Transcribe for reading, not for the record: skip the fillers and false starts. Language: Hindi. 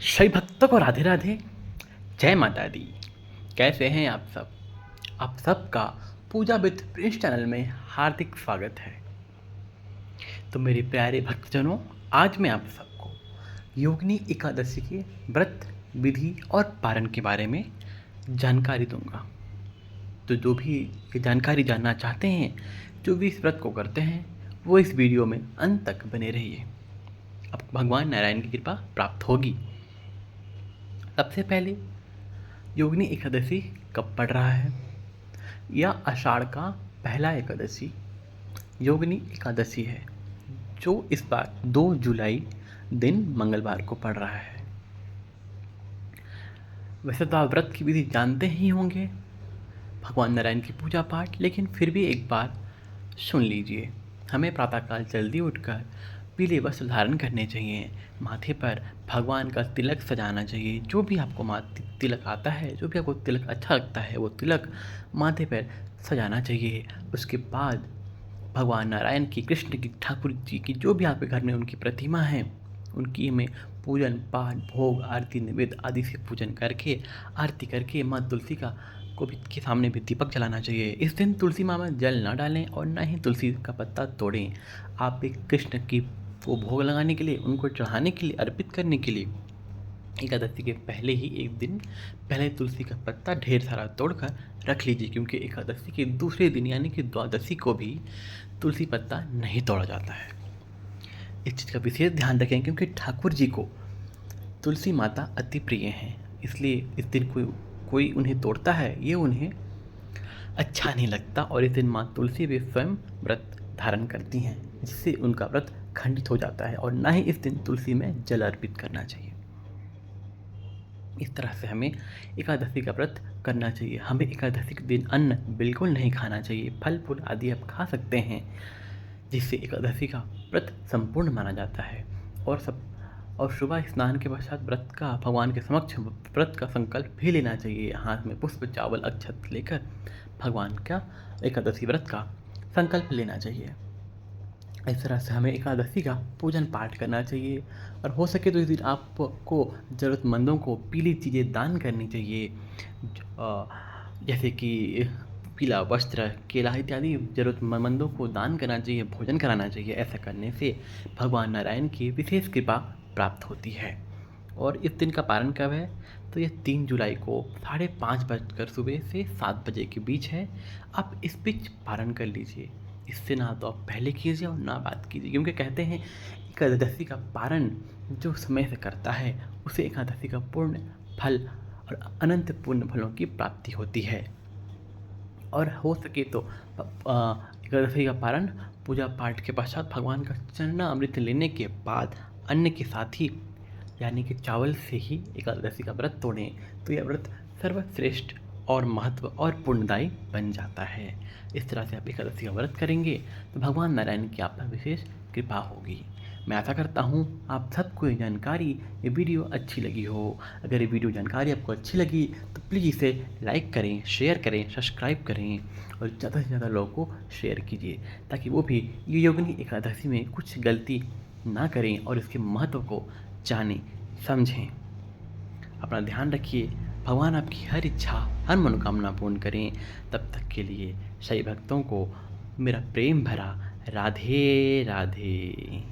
सभी भक्तों को राधे राधे। जय माता दी। कैसे हैं आप सब? आप सबका पूजा विद प्रिंस चैनल में हार्दिक स्वागत है। तो मेरे प्यारे भक्तजनों, आज मैं आप सबको योगिनी एकादशी के व्रत, विधि और पारण के बारे में जानकारी दूंगा। तो जो भी ये जानकारी जानना चाहते हैं, जो भी इस व्रत को करते हैं, वो इस वीडियो में अंत तक बने रहिए। आपको भगवान नारायण की कृपा प्राप्त होगी। सबसे पहले योगिनी एकादशी कब पड़ रहा है? यह आषाढ़ का पहला एकादशी योगिनी एकादशी है, जो इस बार 2 जुलाई दिन मंगलवार को पड़ रहा है। वैसे तो आप व्रत की विधि जानते ही होंगे, भगवान नारायण की पूजा पाठ, लेकिन फिर भी एक बार सुन लीजिए। हमें प्रातःकाल जल्दी उठकर पीले वस्त्र धारण करने चाहिए। माथे पर भगवान का तिलक सजाना चाहिए। जो भी आपको तिलक आता है, जो भी आपको तिलक अच्छा लगता है, वो तिलक माथे पर सजाना चाहिए। उसके बाद भगवान नारायण की, कृष्ण की, ठाकुर जी की, जो भी आपके घर में उनकी प्रतिमा है, उनकी हमें पूजन पाठ, भोग, आरती, निवेद्य आदि से पूजन करके, आरती करके माँ तुलसी का को भी के सामने भी दीपक जलाना चाहिए। इस दिन तुलसी माँ में जल न डालें और न ही तुलसी का पत्ता तोड़ें। आप एक कृष्ण की को भोग लगाने के लिए, उनको चढ़ाने के लिए, अर्पित करने के लिए एकादशी के पहले ही एक दिन पहले तुलसी का पत्ता ढेर सारा तोड़कर रख लीजिए, क्योंकि एकादशी के दूसरे दिन यानी कि द्वादशी को भी तुलसी पत्ता नहीं तोड़ा जाता है। इस चीज़ का विशेष ध्यान रखें, क्योंकि ठाकुर जी को तुलसी माता अति प्रिय हैं। इसलिए इस दिन कोई उन्हें तोड़ता है, ये उन्हें अच्छा नहीं लगता। और इस दिन माँ तुलसी भी स्वयं व्रत धारण करती हैं, जिससे उनका व्रत खंडित हो जाता है। और ना ही इस दिन तुलसी में जल अर्पित करना चाहिए। इस तरह से हमें एकादशी का व्रत करना चाहिए। हमें एकादशी के दिन अन्न बिल्कुल नहीं खाना चाहिए। फल फूल आदि आप खा सकते हैं, जिससे एकादशी का व्रत संपूर्ण माना जाता है। और सुबह स्नान के पश्चात व्रत का भगवान के समक्ष व्रत का संकल्प भी लेना चाहिए। हाथ में पुष्प, चावल, अक्षत लेकर भगवान का एकादशी व्रत का संकल्प लेना चाहिए। इस तरह से हमें एकादशी का पूजन पाठ करना चाहिए। और हो सके तो इस दिन आपको ज़रूरतमंदों को पीली चीज़ें दान करनी चाहिए, जैसे कि पीला वस्त्र, केला इत्यादि ज़रूरतमंदों को दान करना चाहिए, भोजन कराना चाहिए। ऐसा करने से भगवान नारायण की विशेष कृपा प्राप्त होती है। और इस दिन का पारण कब है? तो यह 3 जुलाई को 5:30 बजकर सुबह से 7 बजे के बीच है। आप इस बीच पारण कर लीजिए। इससे ना तो आप पहले कीजिए और ना बाद कीजिए, क्योंकि कहते हैं एकादशी का पारण जो समय से करता है, उसे एकादशी का पूर्ण फल और अनंत पूर्ण फलों की प्राप्ति होती है। और हो सके तो एकादशी का पारण पूजा पाठ के पश्चात भगवान का चरणामृत लेने के बाद अन्न के साथ ही, यानी कि चावल से ही एकादशी का व्रत तोड़ें, तो यह व्रत सर्वश्रेष्ठ और महत्व और पुण्यदायी बन जाता है। इस तरह से आप एकादशी का व्रत करेंगे तो भगवान नारायण की आप पर विशेष कृपा होगी। मैं आशा करता हूँ आप सबको ये जानकारी, ये वीडियो अच्छी लगी हो। अगर ये वीडियो जानकारी आपको अच्छी लगी तो प्लीज़ इसे लाइक करें, शेयर करें, सब्सक्राइब करें और ज़्यादा से ज़्यादा लोगों को शेयर कीजिए, ताकि वो भी ये योगिनी एकादशी में कुछ गलती ना करें और इसके महत्व को जानें, समझें। अपना ध्यान रखिए। भगवान आपकी हर इच्छा, हर मनोकामना पूर्ण करें। तब तक के लिए सभी भक्तों को मेरा प्रेम भरा राधे राधे।